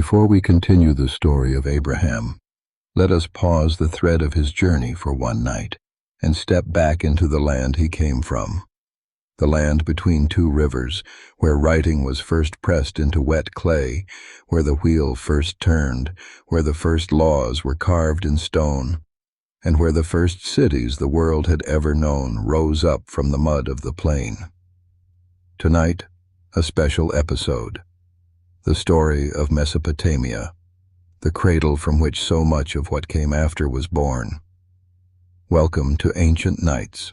Before we continue the story of Abraham, let us pause the thread of his journey for one night and step back into the land he came from. The land between two rivers, where writing was first pressed into wet clay, where the wheel first turned, where the first laws were carved in stone, and where the first cities the world had ever known rose up from the mud of the plain. Tonight, a special episode. The story of Mesopotamia, the cradle from which so much of what came after was born. Welcome to Ancient Nights.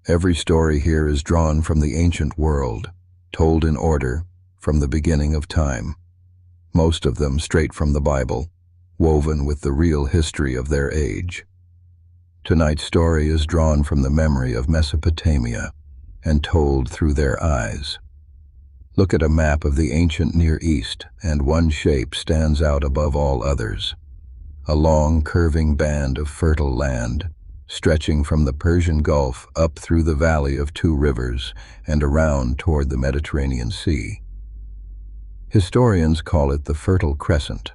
Every story here is drawn from the ancient world, told in order, from the beginning of time. Most of them straight from the Bible, woven with the real history of their age. Tonight's story is drawn from the memory of Mesopotamia and told through their eyes. Look at a map of the ancient Near East, and one shape stands out above all others. A long, curving band of fertile land, stretching from the Persian Gulf up through the valley of two rivers and around toward the Mediterranean Sea. Historians call it the Fertile Crescent,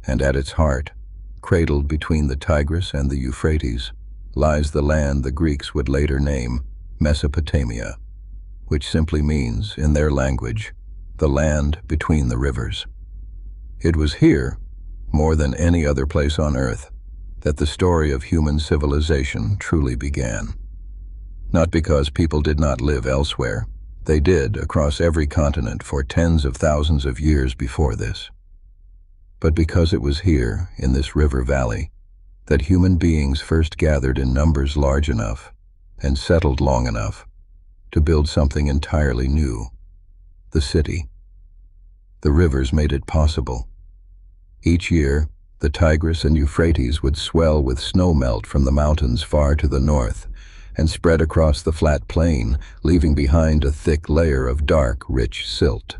and at its heart, cradled between the Tigris and the Euphrates, lies the land the Greeks would later name Mesopotamia, which simply means, in their language, the land between the rivers. It was here, more than any other place on Earth, that the story of human civilization truly began. Not because people did not live elsewhere, they did across every continent for tens of thousands of years before this, but because it was here, in this river valley, that human beings first gathered in numbers large enough and settled long enough to build something entirely new, the city. The rivers made it possible. Each year, the Tigris and Euphrates would swell with snow melt from the mountains far to the north and spread across the flat plain, leaving behind a thick layer of dark, rich silt.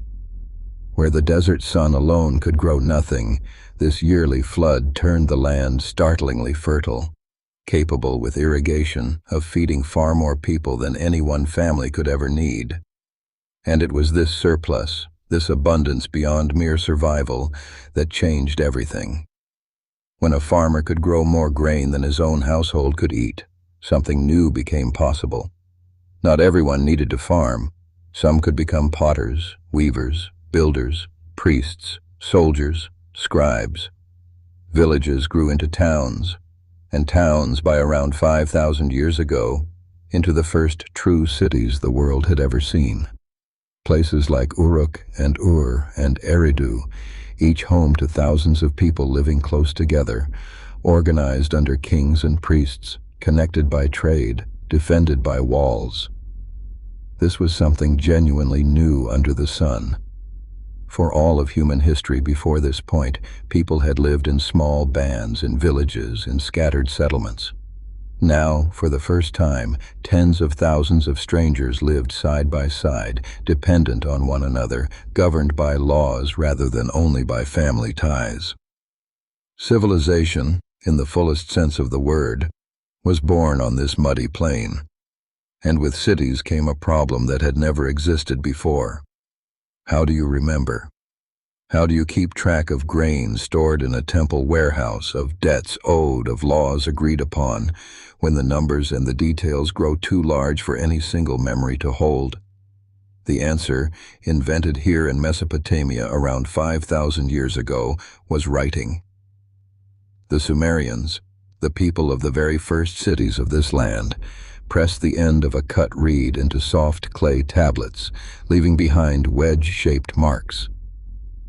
Where the desert sun alone could grow nothing, this yearly flood turned the land startlingly fertile, capable with irrigation of feeding far more people than any one family could ever need. And it was this surplus, this abundance beyond mere survival, that changed everything. When a farmer could grow more grain than his own household could eat, something new became possible. Not everyone needed to farm. Some could become potters, weavers, builders, priests, soldiers, scribes. Villages grew into towns, and towns, by around 5,000 years ago, into the first true cities the world had ever seen. Places like Uruk and Ur and Eridu, each home to thousands of people living close together, organized under kings and priests, connected by trade, defended by walls. This was something genuinely new under the sun. For all of human history before this point, people had lived in small bands, in villages, in scattered settlements. Now, for the first time, tens of thousands of strangers lived side by side, dependent on one another, governed by laws rather than only by family ties. Civilization, in the fullest sense of the word, was born on this muddy plain. And with cities came a problem that had never existed before. How do you remember? How do you keep track of grain stored in a temple warehouse, of debts owed, of laws agreed upon, when the numbers and the details grow too large for any single memory to hold? The answer, invented here in Mesopotamia around 5,000 years ago, was writing. The Sumerians, the people of the very first cities of this land, pressed the end of a cut reed into soft clay tablets, leaving behind wedge-shaped marks.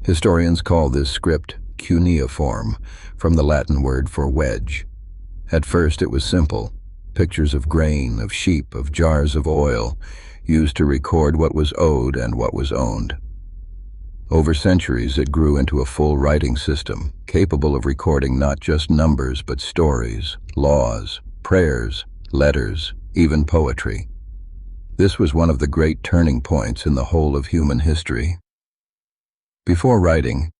Historians call this script cuneiform, from the Latin word for wedge. At first it was simple, pictures of grain, of sheep, of jars of oil, used to record what was owed and what was owned. Over centuries it grew into a full writing system, capable of recording not just numbers but stories, laws, prayers, letters, even poetry. This was one of the great turning points in the whole of human history. Before writing,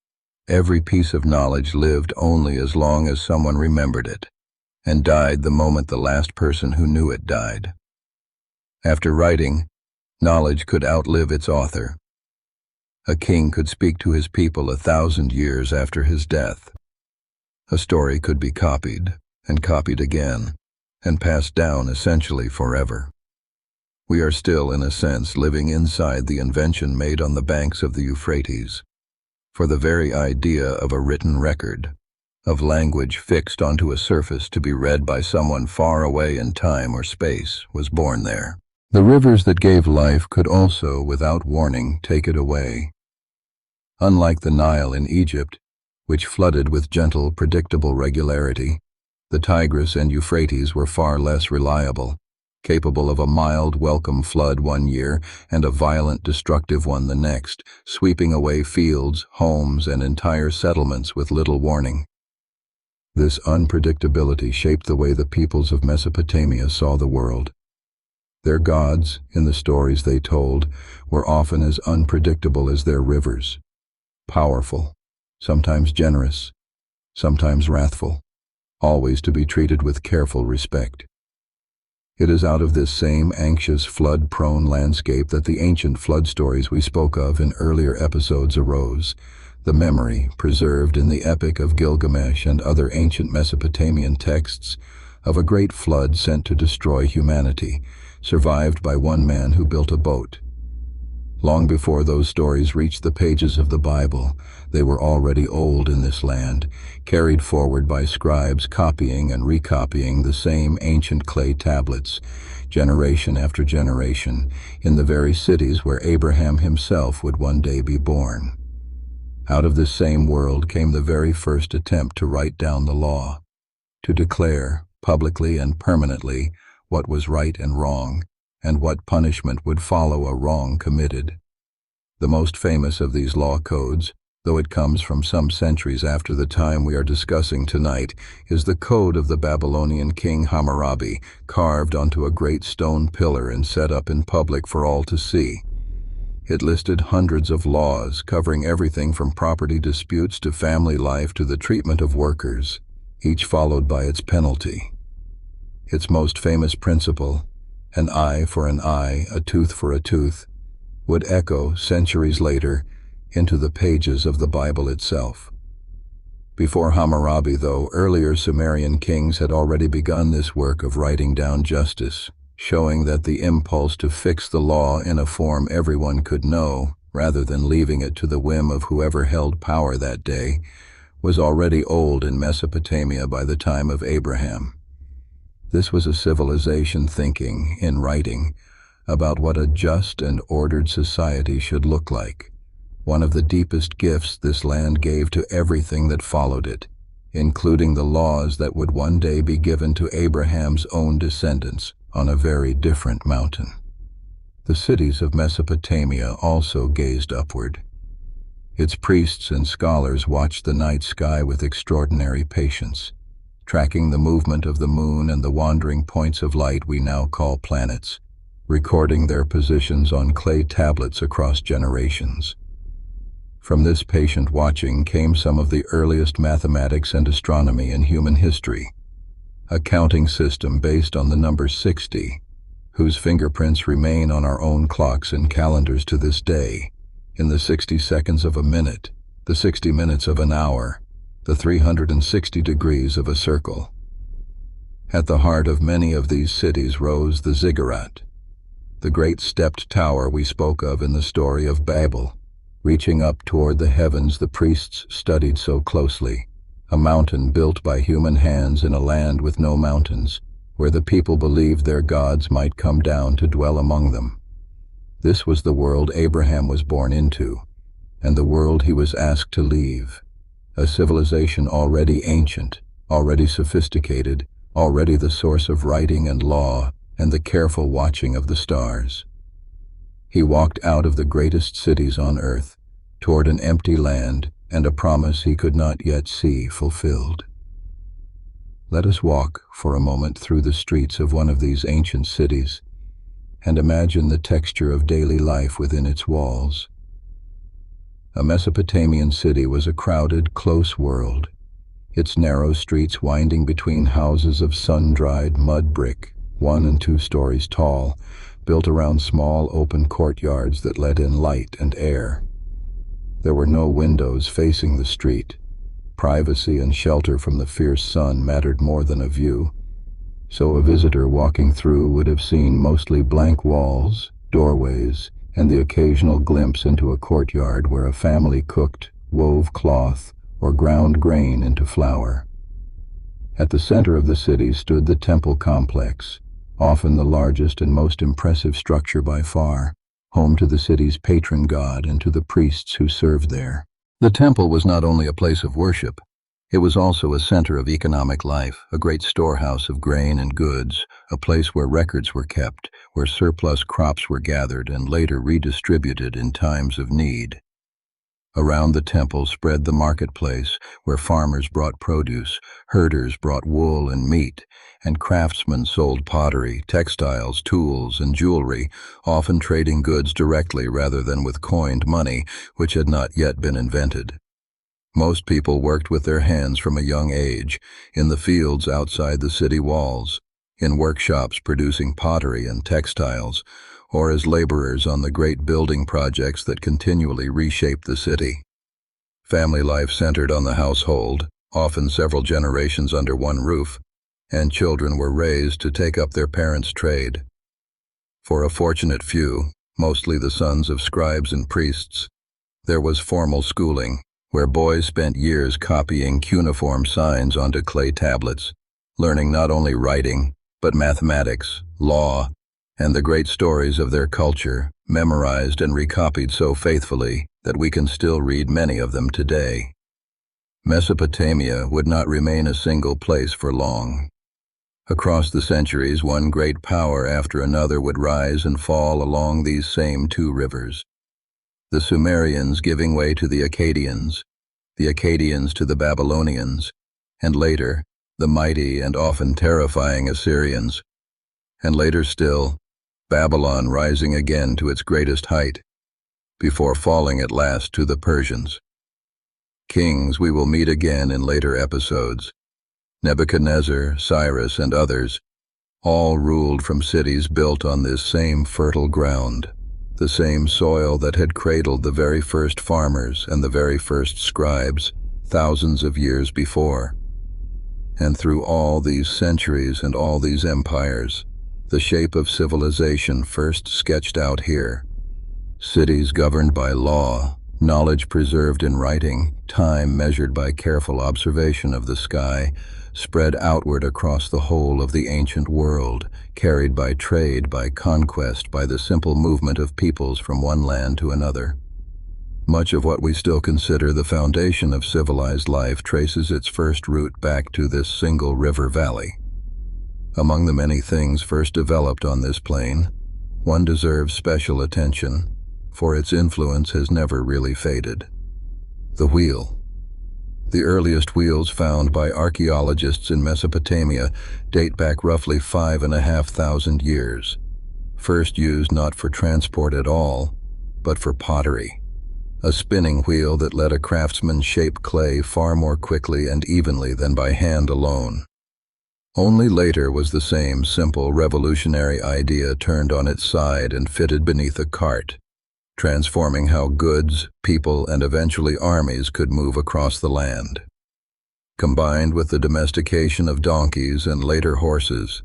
every piece of knowledge lived only as long as someone remembered it, and died the moment the last person who knew it died. After writing, knowledge could outlive its author. A king could speak to his people 1,000 years after his death. A story could be copied, and copied again, and passed down essentially forever. We are still, in a sense, living inside the invention made on the banks of the Euphrates. For the very idea of a written record, of language fixed onto a surface to be read by someone far away in time or space, was born there. The rivers that gave life could also, without warning, take it away. Unlike the Nile in Egypt, which flooded with gentle, predictable regularity, the Tigris and Euphrates were far less reliable, capable of a mild, welcome flood one year and a violent, destructive one the next, sweeping away fields, homes, and entire settlements with little warning. This unpredictability shaped the way the peoples of Mesopotamia saw the world. Their gods, in the stories they told, were often as unpredictable as their rivers. Powerful, sometimes generous, sometimes wrathful, always to be treated with careful respect. It is out of this same anxious, flood-prone landscape that the ancient flood stories we spoke of in earlier episodes arose. The memory, preserved in the Epic of Gilgamesh and other ancient Mesopotamian texts, of a great flood sent to destroy humanity, survived by one man who built a boat. Long before those stories reached the pages of the Bible, they were already old in this land, carried forward by scribes copying and recopying the same ancient clay tablets, generation after generation, in the very cities where Abraham himself would one day be born. Out of this same world came the very first attempt to write down the law, to declare, publicly and permanently, what was right and wrong, and what punishment would follow a wrong committed. The most famous of these law codes, though it comes from some centuries after the time we are discussing tonight, is the code of the Babylonian king Hammurabi, carved onto a great stone pillar and set up in public for all to see. It listed hundreds of laws covering everything from property disputes to family life to the treatment of workers, each followed by its penalty. Its most famous principle, an eye for an eye, a tooth for a tooth, would echo, centuries later, into the pages of the Bible itself. Before Hammurabi, though, earlier Sumerian kings had already begun this work of writing down justice, showing that the impulse to fix the law in a form everyone could know, rather than leaving it to the whim of whoever held power that day, was already old in Mesopotamia by the time of Abraham. This was a civilization thinking, in writing, about what a just and ordered society should look like, one of the deepest gifts this land gave to everything that followed it, including the laws that would one day be given to Abraham's own descendants on a very different mountain. The cities of Mesopotamia also gazed upward. Its priests and scholars watched the night sky with extraordinary patience, tracking the movement of the moon and the wandering points of light we now call planets, recording their positions on clay tablets across generations. From this patient watching came some of the earliest mathematics and astronomy in human history, a counting system based on the number 60, whose fingerprints remain on our own clocks and calendars to this day, in the 60 seconds of a minute, the 60 minutes of an hour, the 360 degrees of a circle. At the heart of many of these cities rose the ziggurat, the great stepped tower we spoke of in the story of Babel, reaching up toward the heavens the priests studied so closely, a mountain built by human hands in a land with no mountains, where the people believed their gods might come down to dwell among them. This was the world Abraham was born into, and the world he was asked to leave, a civilization already ancient, already sophisticated, already the source of writing and law and the careful watching of the stars. He walked out of the greatest cities on earth, toward an empty land and a promise he could not yet see fulfilled. Let us walk for a moment through the streets of one of these ancient cities and imagine the texture of daily life within its walls. A Mesopotamian city was a crowded, close world, its narrow streets winding between houses of sun-dried mud brick, 1 and 2 stories tall, built around small open courtyards that let in light and air. There were no windows facing the street. Privacy and shelter from the fierce sun mattered more than a view. So a visitor walking through would have seen mostly blank walls, doorways, and the occasional glimpse into a courtyard where a family cooked, wove cloth, or ground grain into flour. At the center of the city stood the temple complex, often the largest and most impressive structure by far, home to the city's patron god and to the priests who served there. The temple was not only a place of worship, it was also a center of economic life, a great storehouse of grain and goods, a place where records were kept, where surplus crops were gathered and later redistributed in times of need. Around the temple spread the marketplace, where farmers brought produce, herders brought wool and meat, and craftsmen sold pottery, textiles, tools, and jewelry, often trading goods directly rather than with coined money, which had not yet been invented. Most people worked with their hands from a young age, in the fields outside the city walls, in workshops producing pottery and textiles, or as laborers on the great building projects that continually reshaped the city. Family life centered on the household, often several generations under one roof, and children were raised to take up their parents' trade. For a fortunate few, mostly the sons of scribes and priests, there was formal schooling, where boys spent years copying cuneiform signs onto clay tablets, learning not only writing, but mathematics, law, and the great stories of their culture, memorized and recopied so faithfully that we can still read many of them today. Mesopotamia would not remain a single place for long. Across the centuries, one great power after another would rise and fall along these same two rivers. The Sumerians giving way to the Akkadians to the Babylonians, and later, the mighty and often terrifying Assyrians, and later still, Babylon rising again to its greatest height, before falling at last to the Persians. Kings we will meet again in later episodes. Nebuchadnezzar, Cyrus, and others, all ruled from cities built on this same fertile ground, the same soil that had cradled the very first farmers and the very first scribes thousands of years before. And through all these centuries and all these empires, the shape of civilization first sketched out here. Cities governed by law, knowledge preserved in writing, time measured by careful observation of the sky, spread outward across the whole of the ancient world, carried by trade, by conquest, by the simple movement of peoples from one land to another. Much of what we still consider the foundation of civilized life traces its first root back to this single river valley. Among the many things first developed on this plain, one deserves special attention, for its influence has never really faded. The wheel. The earliest wheels found by archaeologists in Mesopotamia date back roughly 5,500 years, first used not for transport at all, but for pottery, a spinning wheel that let a craftsman shape clay far more quickly and evenly than by hand alone. Only later was the same simple revolutionary idea turned on its side and fitted beneath a cart, transforming how goods, people, and eventually armies could move across the land. Combined with the domestication of donkeys and later horses,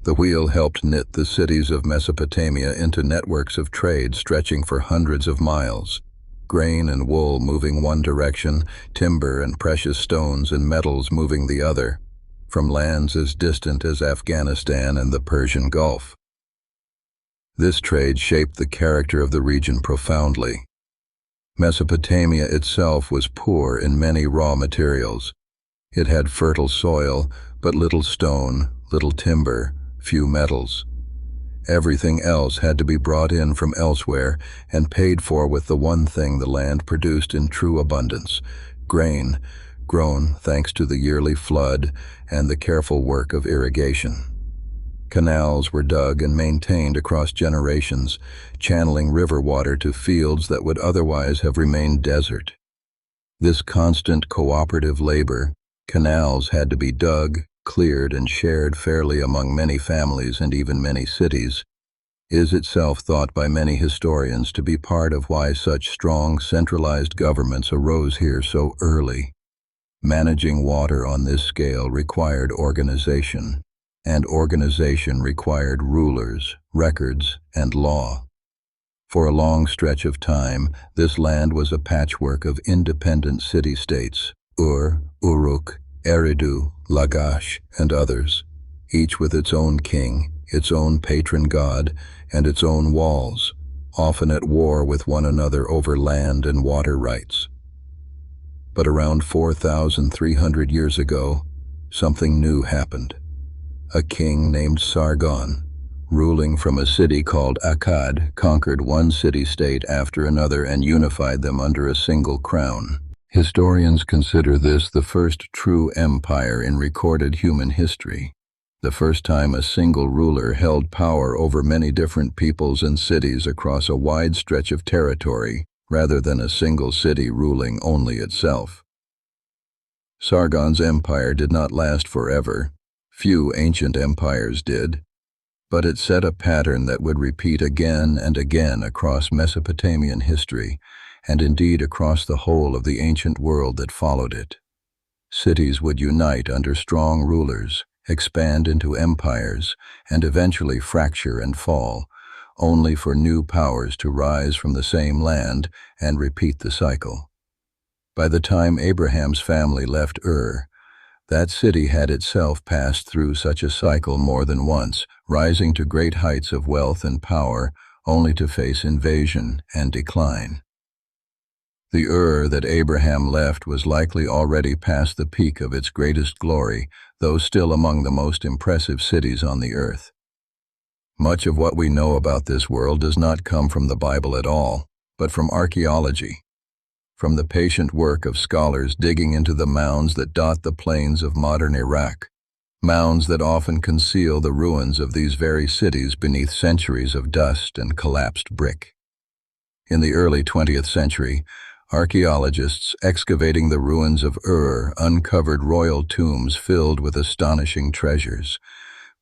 the wheel helped knit the cities of Mesopotamia into networks of trade stretching for hundreds of miles, grain and wool moving one direction, timber and precious stones and metals moving the other, from lands as distant as Afghanistan and the Persian Gulf. This trade shaped the character of the region profoundly. Mesopotamia itself was poor in many raw materials. It had fertile soil, but little stone, little timber, few metals. Everything else had to be brought in from elsewhere and paid for with the one thing the land produced in true abundance: grain, grown thanks to the yearly flood and the careful work of irrigation. Canals were dug and maintained across generations, channeling river water to fields that would otherwise have remained desert. This constant cooperative labor, canals had to be dug, cleared, and shared fairly among many families and even many cities, is itself thought by many historians to be part of why such strong centralized governments arose here so early. Managing water on this scale required organization, and organization required rulers, records, and law. For a long stretch of time, this land was a patchwork of independent city-states, Ur, Uruk, Eridu, Lagash, and others, each with its own king, its own patron god, and its own walls, often at war with one another over land and water rights. But around 4,300 years ago, something new happened. A king named Sargon, ruling from a city called Akkad, conquered one city-state after another and unified them under a single crown. Historians consider this the first true empire in recorded human history, the first time a single ruler held power over many different peoples and cities across a wide stretch of territory, rather than a single city ruling only itself. Sargon's empire did not last forever. Few ancient empires did, but it set a pattern that would repeat again and again across Mesopotamian history, and indeed across the whole of the ancient world that followed it. Cities would unite under strong rulers, expand into empires, and eventually fracture and fall, only for new powers to rise from the same land and repeat the cycle. By the time Abraham's family left Ur, that city had itself passed through such a cycle more than once, rising to great heights of wealth and power, only to face invasion and decline. The Ur that Abraham left was likely already past the peak of its greatest glory, though still among the most impressive cities on the earth. Much of what we know about this world does not come from the Bible at all, but from archaeology, from the patient work of scholars digging into the mounds that dot the plains of modern Iraq, mounds that often conceal the ruins of these very cities beneath centuries of dust and collapsed brick. In the early 20th century, archaeologists excavating the ruins of Ur uncovered royal tombs filled with astonishing treasures,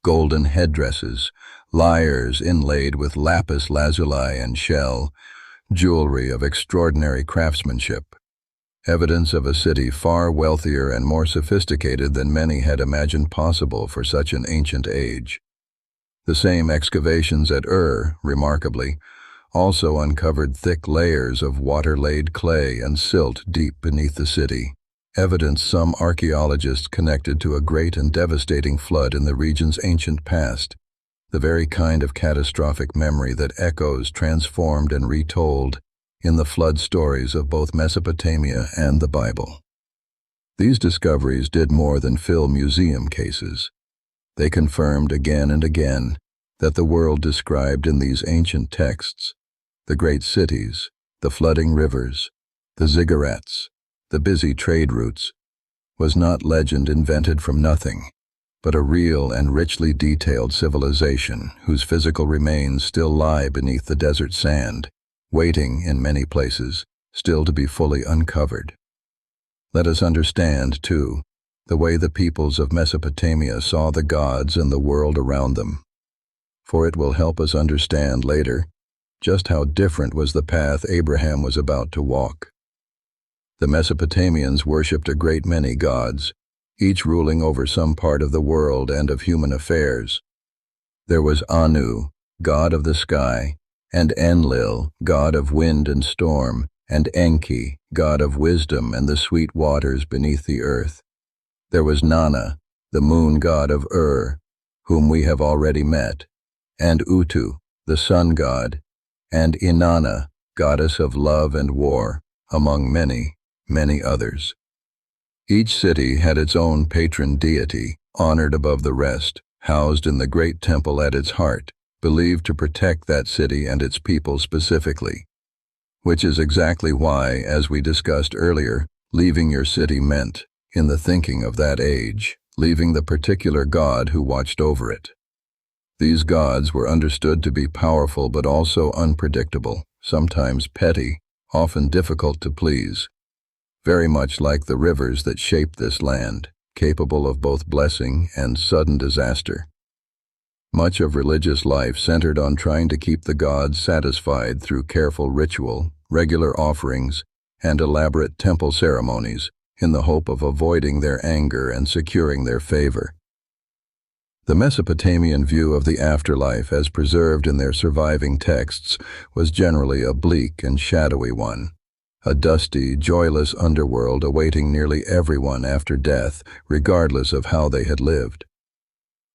golden headdresses, lyres inlaid with lapis lazuli and shell, jewelry of extraordinary craftsmanship, evidence of a city far wealthier and more sophisticated than many had imagined possible for such an ancient age. The same excavations at Ur, remarkably, also uncovered thick layers of water-laid clay and silt deep beneath the city, evidence some archaeologists connected to a great and devastating flood in the region's ancient past, the very kind of catastrophic memory that echoes transformed and retold in the flood stories of both Mesopotamia and the Bible. These discoveries did more than fill museum cases. They confirmed again and again that the world described in these ancient texts, the great cities, the flooding rivers, the ziggurats, the busy trade routes, was not legend invented from nothing, but a real and richly detailed civilization whose physical remains still lie beneath the desert sand, waiting, in many places, still to be fully uncovered. Let us understand, too, the way the peoples of Mesopotamia saw the gods and the world around them, for it will help us understand later just how different was the path Abraham was about to walk. The Mesopotamians worshipped a great many gods, each ruling over some part of the world and of human affairs. There was Anu, god of the sky, and Enlil, god of wind and storm, and Enki, god of wisdom and the sweet waters beneath the earth. There was Nana, the moon god of Ur, whom we have already met, and Utu, the sun god, and Inanna, goddess of love and war, among many, many others. Each city had its own patron deity, honored above the rest, housed in the great temple at its heart, believed to protect that city and its people specifically, which is exactly why, as we discussed earlier, leaving your city meant, in the thinking of that age, leaving the particular god who watched over it. These gods were understood to be powerful but also unpredictable, sometimes petty, often difficult to please, very much like the rivers that shape this land, capable of both blessing and sudden disaster. Much of religious life centered on trying to keep the gods satisfied through careful ritual, regular offerings, and elaborate temple ceremonies, in the hope of avoiding their anger and securing their favor. The Mesopotamian view of the afterlife as preserved in their surviving texts was generally a bleak and shadowy one, a dusty, joyless underworld awaiting nearly everyone after death, regardless of how they had lived.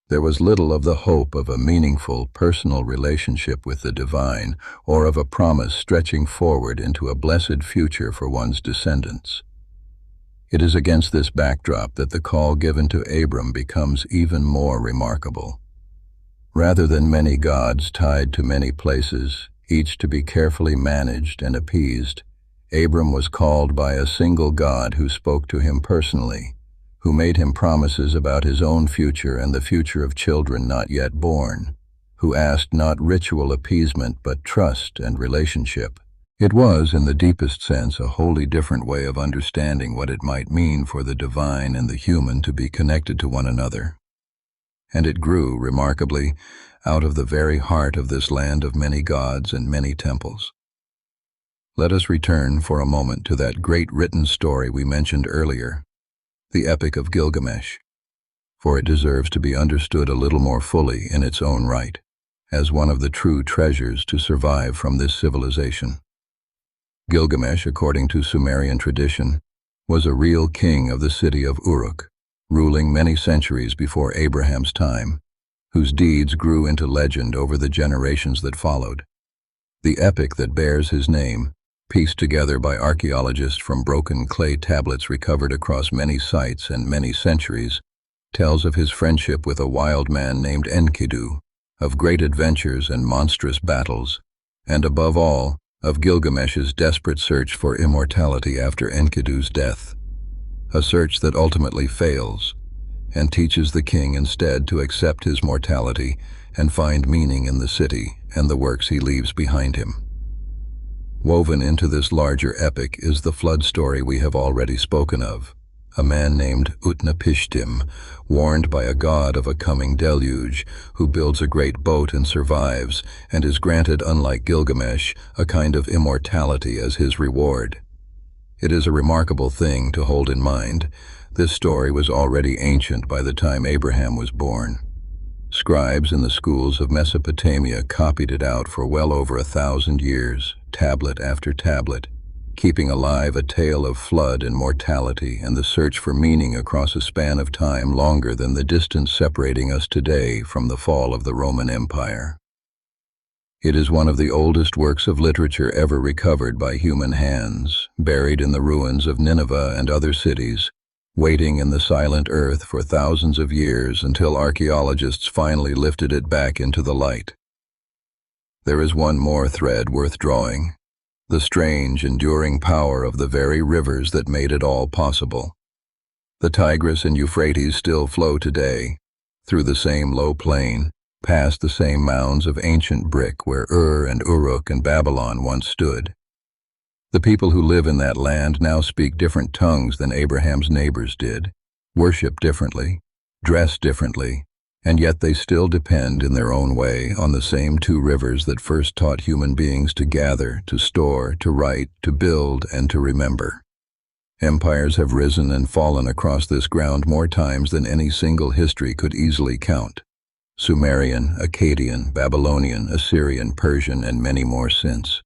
There was little of the hope of a meaningful, personal relationship with the divine, or of a promise stretching forward into a blessed future for one's descendants. It is against this backdrop that the call given to Abram becomes even more remarkable. Rather than many gods tied to many places, each to be carefully managed and appeased, Abram was called by a single God who spoke to him personally, who made him promises about his own future and the future of children not yet born, who asked not ritual appeasement but trust and relationship. It was, in the deepest sense, a wholly different way of understanding what it might mean for the divine and the human to be connected to one another. And it grew, remarkably, out of the very heart of this land of many gods and many temples. Let us return for a moment to that great written story we mentioned earlier, the Epic of Gilgamesh, for it deserves to be understood a little more fully in its own right, as one of the true treasures to survive from this civilization. Gilgamesh, according to Sumerian tradition, was a real king of the city of Uruk, ruling many centuries before Abraham's time, whose deeds grew into legend over the generations that followed. The epic that bears his name, pieced together by archaeologists from broken clay tablets recovered across many sites and many centuries, tells of his friendship with a wild man named Enkidu, of great adventures and monstrous battles, and above all, of Gilgamesh's desperate search for immortality after Enkidu's death, a search that ultimately fails, and teaches the king instead to accept his mortality and find meaning in the city and the works he leaves behind him. Woven into this larger epic is the flood story we have already spoken of, a man named Utnapishtim, warned by a god of a coming deluge, who builds a great boat and survives, and is granted, unlike Gilgamesh, a kind of immortality as his reward. It is a remarkable thing to hold in mind. This story was already ancient by the time Abraham was born. Scribes in the schools of Mesopotamia copied it out for well over 1,000 years, tablet after tablet, keeping alive a tale of flood and mortality and the search for meaning across a span of time longer than the distance separating us today from the fall of the Roman Empire. It is one of the oldest works of literature ever recovered by human hands, buried in the ruins of Nineveh and other cities, waiting in the silent earth for thousands of years until archaeologists finally lifted it back into the light. There is one more thread worth drawing: the strange, enduring power of the very rivers that made it all possible. The Tigris and Euphrates still flow today, through the same low plain, past the same mounds of ancient brick where Ur and Uruk and Babylon once stood. The people who live in that land now speak different tongues than Abraham's neighbors did, worship differently, dress differently, and yet they still depend in their own way on the same two rivers that first taught human beings to gather, to store, to write, to build, and to remember. Empires have risen and fallen across this ground more times than any single history could easily count. Sumerian, Akkadian, Babylonian, Assyrian, Persian, and many more since.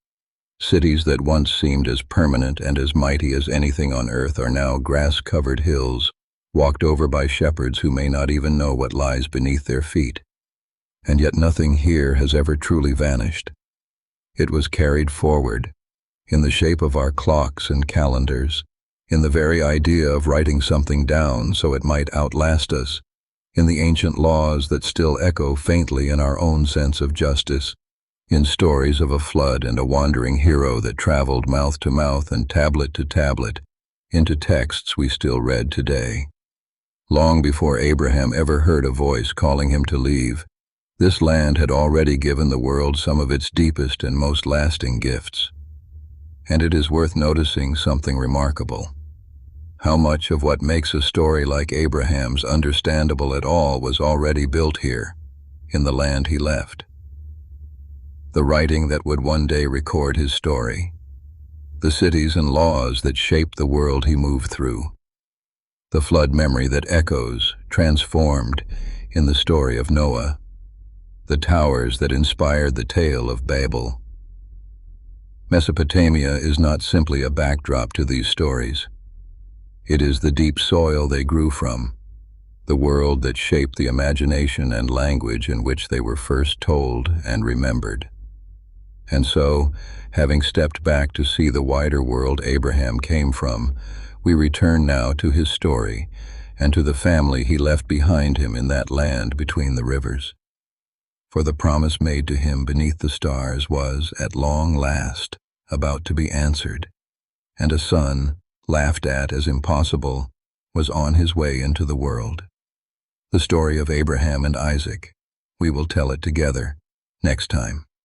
Cities that once seemed as permanent and as mighty as anything on earth are now grass-covered hills, walked over by shepherds who may not even know what lies beneath their feet. And yet nothing here has ever truly vanished. It was carried forward, in the shape of our clocks and calendars, in the very idea of writing something down so it might outlast us, in the ancient laws that still echo faintly in our own sense of justice, in stories of a flood and a wandering hero that traveled mouth to mouth and tablet to tablet, into texts we still read today. Long before Abraham ever heard a voice calling him to leave, this land had already given the world some of its deepest and most lasting gifts. And it is worth noticing something remarkable. How much of what makes a story like Abraham's understandable at all was already built here, in the land he left. The writing that would one day record his story. The cities and laws that shaped the world he moved through. The flood memory that echoes, transformed, in the story of Noah. The towers that inspired the tale of Babel. Mesopotamia is not simply a backdrop to these stories. It is the deep soil they grew from, the world that shaped the imagination and language in which they were first told and remembered. And so, having stepped back to see the wider world Abraham came from, we return now to his story and to the family he left behind him in that land between the rivers. For the promise made to him beneath the stars was, at long last, about to be answered, and a son, laughed at as impossible, was on his way into the world. The story of Abraham and Isaac. We will tell it together next time.